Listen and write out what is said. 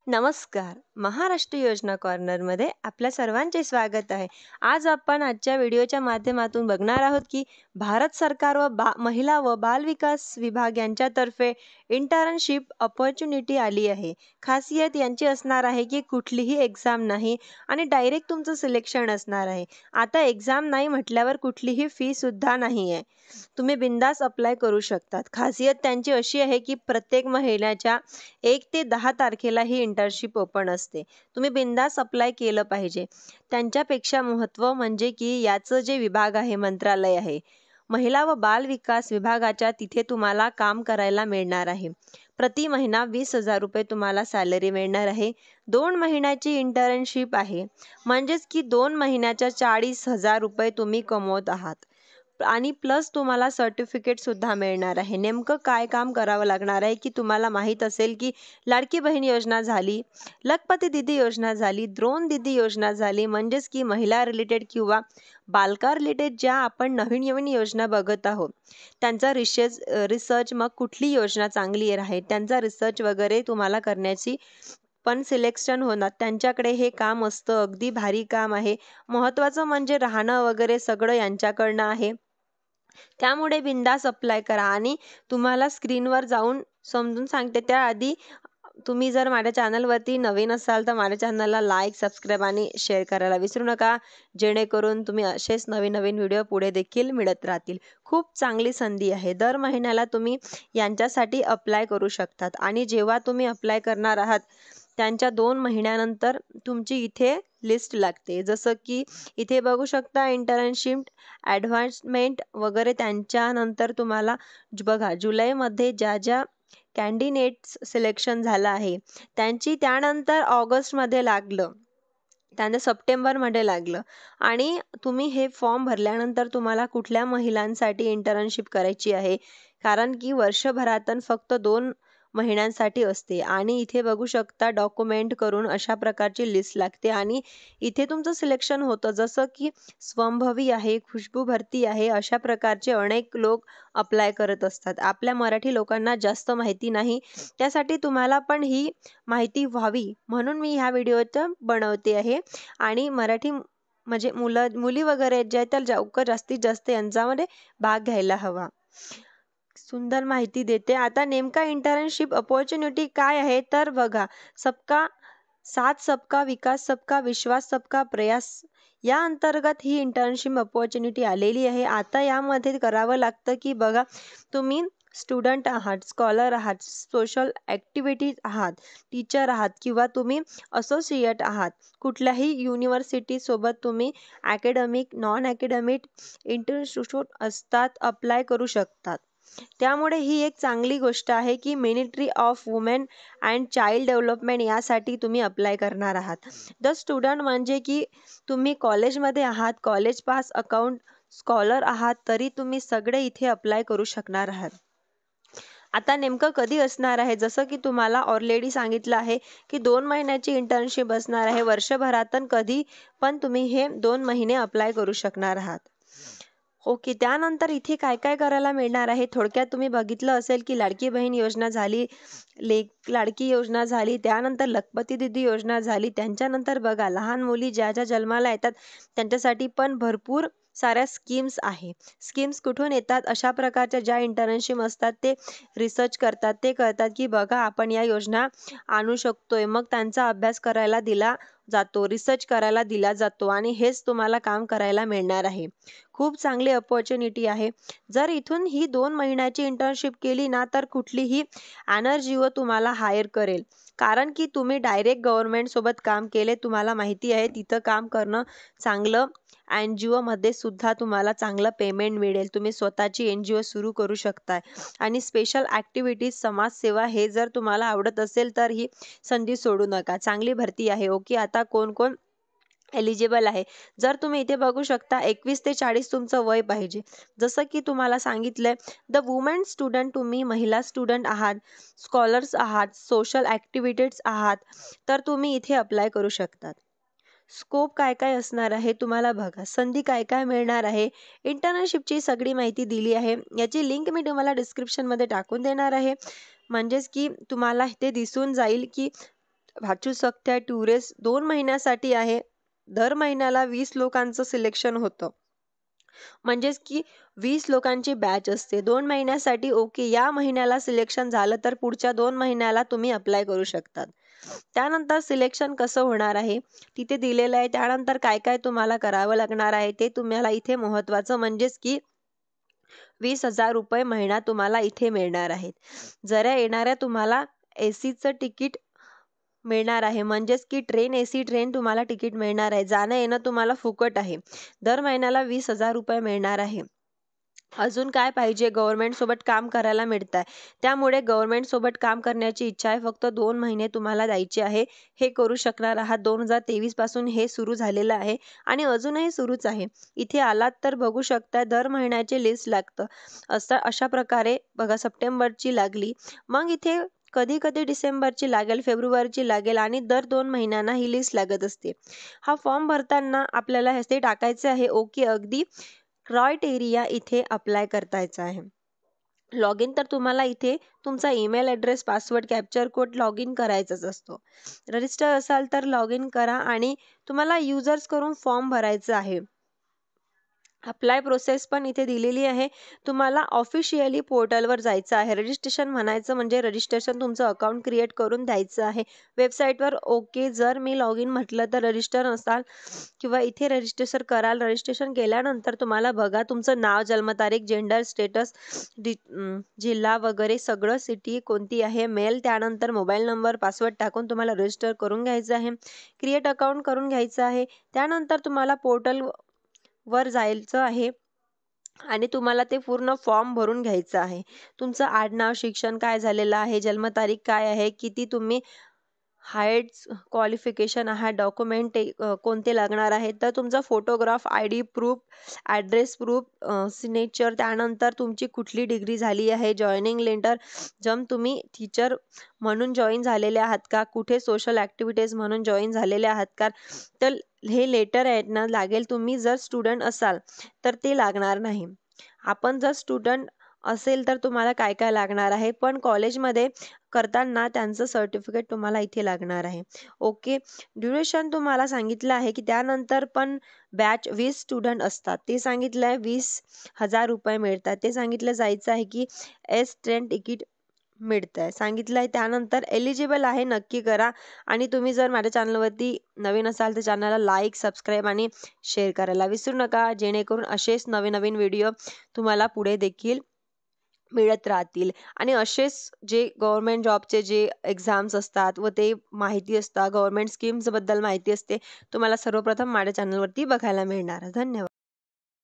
नमस्कार. महाराष्ट्र योजना कॉर्नरमध्ये आपल्या सर्वांचे स्वागत आहे. आज आपण आजच्या व्हिडिओच्या माध्यमातून बघणार आहोत की भारत सरकार व महिला व बालविकास विभाग यांच्यातर्फे इंटर्नशिप अपॉर्च्युनिटी आली आहे. खासियत यांची असणार आहे की कुठलीही एक्झाम नाही आणि डायरेक्ट तुमचं सिलेक्शन असणार आहे. आता एक्झाम नाही म्हटल्यावर कुठलीही फी सुद्धा नाही आहे. तुम्ही बिंदास अप्लाय करू शकतात. खासियत त्यांची अशी आहे की प्रत्येक महिन्याच्या 1 ते 10 तारखेला ही इंटर्नशिप ओपन असते. तुम्ही बिंदास अप्लाय केलं पाहिजे. त्यांच्यापेक्षा महत्त्व म्हणजे की याचं जे विभाग आहे, मंत्रालय आहे, महिला व बाल विकास विभागाच्या तिथे तुम्हाला काम करायला मिळणार आहे. प्रति महिना 20,000 रुपये तुम्हाला सॅलरी मिळणार आहे. 2 महिन्याची इंटर्नशिप आहे. म्हणजेच की 2 महिन्याच्या 40,000 रुपये तुम्ही कमवत आहात. आणि प्लस तुम्हाला सर्टिफिकेट सुद्धा मिळणार आहे. नेमकं काय काम करावं लागणार आहे की तुम्हाला माहीत असेल की लाडकी बहीण योजना झाली, लखपती दीदी योजना झाली, द्रोण दीदी योजना झाली, म्हणजेच की महिला रिलेटेड किंवा बालका रिलेटेड ज्या आपण नवीन नवीन योजना बघत आहोत त्यांचा रिसर्च मग कुठली योजना चांगली आहे त्यांचा रिसर्च वगैरे तुम्हाला करण्याची पण सिलेक्शन होणार. त्यांच्याकडे हे काम असतं. अगदी भारी काम आहे. महत्त्वाचं म्हणजे राहणं वगैरे सगळं यांच्याकडनं आहे. त्यामुळे बिंदास अप्लाय करा आणि तुम्हाला स्क्रीनवर जाऊन समजून सांगते त्याआधी तुम्ही जर माझ्या चॅनलवरती नवीन असाल तर माझ्या चॅनलला लाईक, सबस्क्राईब आणि शेअर करायला विसरू नका. जेणेकरून तुम्ही असेच नवीन नवीन व्हिडिओ पुढे देखील मिळत राहतील. खूप चांगली संधी आहे. दर महिन्याला तुम्ही यांच्यासाठी अप्लाय करू शकतात आणि जेव्हा तुम्ही अप्लाय करणार आहात त्यांच्या 2 महिन्यानंतर तुमची इथे लिस्ट लागते. जसं की इथे बघू शकता इंटर्नशिप ॲडव्हान्समेंट वगैरे. त्यांच्यानंतर तुम्हाला बघा जुलैमध्ये ज्या ज्या कॅन्डिडेट्स सिलेक्शन झालं आहे त्यांची त्यानंतर ऑगस्टमध्ये लागलं, त्यानंतर सप्टेंबरमध्ये लागलं आणि तुम्ही हे फॉर्म भरल्यानंतर तुम्हाला कुठल्या महिलांसाठी इंटर्नशिप करायची आहे, कारण की वर्षभरातून फक्त 2 महिन्यांसाठी असते. आणि इथे बघू शकता डॉक्युमेंट करून अशा प्रकारची लिस्ट लागते आणि इथे तुमचं सिलेक्शन होतं. जसं की स्वंभवी आहे, खुशबू भरती आहे, अशा प्रकारचे अनेक लोक अप्लाय करत असतात. आपल्या मराठी लोकांना जास्त माहिती नाही, त्यासाठी तुम्हाला पण ही माहिती व्हावी म्हणून मी ह्या व्हिडिओचं बनवते आहे. आणि मराठी म्हणजे मुली वगैरे ज्या आहेत त्या जास्तीत जास्त यांच्यामध्ये भाग घ्यायला हवा. सुंदर माहिती देते. आता नेमका इंटर्नशिप अपॉर्च्युनिटी काय आहे तर बघा, सबका साथ सबका विकास सबका विश्वास सबका प्रयास या अंतर्गत ही इंटर्नशिप अपॉर्च्युनिटी आलेली आहे. आता यामध्ये करावं लागतं की बघा, तुम्ही स्टुडंट आहात, स्कॉलर आहात, सोशल ॲक्टिव्हिटीज आहात, टीचर आहात किंवा तुम्ही असोसिएट आहात, कुठल्याही युनिव्हर्सिटीसोबत तुम्ही ॲकॅडमिक, नॉन ॲकॅडमिक इंस्टिट्यूट असतात अप्लाय करू शकतात. त्यामुळे ही एक चांगली गोष्ट आहे की ministry of women and child development यासाठी तुम्ही अप्लाय करणार आहात. द स्टुडंट म्हणजे की तुम्ही कॉलेजमध्ये आहात, कॉलेज पास, अकाउंट स्कॉलर आहात, तरी तुम्ही सगळे इथे अप्लाय करू शकणार आहात. आता नेमकं कधी असणार आहे, जसं की तुम्हाला ऑलरेडी सांगितलं आहे की 2 महिन्याची इंटर्नशिप असणार आहे. वर्षभरातून कधी पण तुम्ही हे 2 महिने अप्लाय करू शकणार आहात. ओके. त्यानंतर इथे काय काय करायला मिळणार आहे थोडक्यात तुम्ही बघितलं असेल की लाडकी बहीण योजना झाली, लाडकी योजना झाली, त्यानंतर लखपती दीदी योजना झाली. त्यांच्यानंतर बघा लहान मुली ज्या ज्या जन्माला येतात त्यांच्यासाठी पण भरपूर साऱ्या स्कीम्स आहे. स्कीम्स कुठून येतात, अशा प्रकारच्या ज्या इंटर्नशिप असतात ते रिसर्च करतात. ते करतात की बघा आपण या योजना आणू शकतोय, मग त्यांचा अभ्यास करायला दिला जातो, रिसर्च करायला दिला जातो आणि हेच तुम्हाला काम करायला मिळणार आहे. खूप चांगली अपॉर्च्युनिटी आहे. जर इथून ही 2 महिन्याची इंटर्नशिप केली ना तर कुठलीही NGO तुम्हाला हायर करेल, कारण की तुम्ही डायरेक्ट गव्हर्नमेंटसोबत काम केले. तुम्हाला माहिती आहे तिथं काम करणं चांगलं. NGOमध्ये सुद्धा तुम्हाला चांगलं पेमेंट मिळेल. तुम्ही स्वतःची NGO सुरू करू शकताय आणि स्पेशल ॲक्टिव्हिटीज, समाजसेवा हे जर तुम्हाला आवडत असेल तर ही संधी सोडू नका. चांगली भरती आहे. ओके. आता कोण कोण एलिजिबल आहे, जर तुम्ही इथे बघू शकता 21 ते 40 तुमचं वय पाहिजे. जसं की तुम्हाला सांगितलंय द वुमेन स्टुडंट, तुम्ही महिला स्टुडंट आहात, स्कॉलर्स आहात, सोशल ॲक्टिव्हिटीज आहात, तर तुम्ही इथे अप्लाय करू शकतात. स्कोप काय काय असणार आहे तुम्हाला बघा, संधी काय काय मिळणार आहे, इंटर्नशिपची सगळी माहिती दिली आहे. याची लिंक मी तुम्हाला डिस्क्रिप्शनमध्ये टाकून देणार आहे, म्हणजेच की तुम्हाला ते दिसून जाईल की वाचू शकता. टुरिस्ट 2 महिन्यासाठी आहे. दर महिन्याला 20 लोकांचं सिलेक्शन होतं. म्हणजेच की 20 लोकांची बॅच असते 2 महिन्यासाठी. ओके, या महिन्याला सिलेक्शन झालं तर पुढच्या 2 महिन्याला तुम्ही अप्लाय करू शकतात. त्यानंतर सिलेक्शन कसं होणार आहे तिथे दिलेलं आहे. त्यानंतर काय काय तुम्हाला करावं लागणार आहे ते तुम्हाला इथे महत्त्वाचं, म्हणजेच की 20,000 रुपये महिना तुम्हाला इथे मिळणार आहेत. जरा येणाऱ्या तुम्हाला एसीचं तिकीट मिळणार आहे, म्हणजेच की एसी ट्रेन तुम्हाला तिकीट मिळणार आहे. जाणं येणं तुम्हाला फुकट आहे. दर महिन्याला 20,000 रुपये मिळणार आहे. अजून काय पाहिजे, गव्हर्नमेंट सोबत काम करायला मिळत आहे. त्यामुळे गव्हर्नमेंट सोबत काम करण्याची इच्छा आहे. फक्त 2 महिने तुम्हाला द्यायचे आहे. हे करू शकणार आहात. 2023 पासून हे सुरू झालेलं आहे आणि अजूनही सुरूच आहे. इथे आलात तर बघू शकता दर महिन्याचे लिस्ट लागतं. अशा प्रकारे बघा, सप्टेंबरची लागली, मग इथे कधी कधी डिसेंबरची लागेल, फेब्रुवारीची लागेल आणि दर 2 महिन्यांना ही लिस्ट लागत असते. हा फॉर्म भरताना आपल्याला हे टाकायचे आहे. ओके, अगदी क्रायटेरिया इथे अप्लाय करतायचा आहे. लॉग इन तर तुम्हाला इथे तुमचा email address, password, captcha code log in करायचाच असतो. रजिस्टर असाल तर लॉग इन करा आणि तुम्हाला युजर्स करून फॉर्म भरायचा आहे. अप्लाय प्रोसेस पण इथे दिलेली आहे. तुम्हाला ऑफिशियली पोर्टलवर जायचं आहे. रजिस्ट्रेशन म्हणायचं म्हणजे रजिस्ट्रेशन तुमचं अकाउंट क्रिएट करून द्यायचं आहे वेबसाईटवर. ओके, जर मी लॉग इन म्हटलं तर रजिस्टर असाल किंवा इथे रजिस्ट्रेशन कराल. रजिस्ट्रेशन केल्यानंतर तुम्हाला बघा तुमचं नाव, जन्मतारीख, जेंडर, स्टेटस, जिल्हा वगैरे सगळं, सिटी कोणती आहे, मेल, त्यानंतर मोबाईल नंबर, पासवर्ड टाकून तुम्हाला रजिस्टर करून घ्यायचं आहे. क्रिएट अकाउंट करून घ्यायचं आहे. त्यानंतर तुम्हाला पोर्टल वर जायचं आहे आणि तुम्हाला ते पूर्ण फॉर्म भरून घ्यायचं आहे. तुमचं आडनाव, शिक्षण काय झालेलं आहे, जन्मतारीख काय आहे, किती तुम्ही हाईट, क्वालिफिकेशन आहात, डॉक्युमेंट कोणते लागणार आहेत, तर तुमचा photograph, ID proof, address proof, signature, त्यानंतर तुमची कुठली डिग्री झाली आहे, जॉईनिंग लेटर, तुम्ही टीचर म्हणून जॉईन झालेले आहात का, कुठे सोशल ॲक्टिव्हिटीज म्हणून जॉईन झालेले आहात का, तर हे लेटर आहे ना लागेल. तुम्ही जर स्टुडंट असाल तर ते लागणार नाही. आपण जर स्टुडंट असेल तर तुम्हाला काय काय लागणार आहे, पण कॉलेजमध्ये करताना त्यांचं सर्टिफिकेट तुम्हाला इथे लागणार आहे. ओके, ड्युरेशन तुम्हाला सांगितलं आहे की त्यानंतर पण बॅच 20 स्टुडंट असतात. ते सांगितलं आहे 20,000 रुपये मिळतात. ते सांगितलं जायचं आहे की ट्रेन तिकीट मिळतं आहे सांगितलं आहे. त्यानंतर एलिजिबल आहे नक्की करा. आणि तुम्ही जर माझ्या चॅनलवरती नवीन असाल तर चॅनलला लाईक, सबस्क्राईब आणि शेअर करायला विसरू नका, जेणेकरून असेच नवीन नवीन व्हिडिओ तुम्हाला पुढे देखील मिळत राहतील. आणि असेच जे गव्हर्नमेंट जॉबचे जे एक्झाम्स असतात व ते माहिती असतात, गव्हर्नमेंट स्कीम्सबद्दल माहिती असते, तुम्हाला सर्वप्रथम माझ्या चॅनलवरती बघायला मिळणार. धन्यवाद.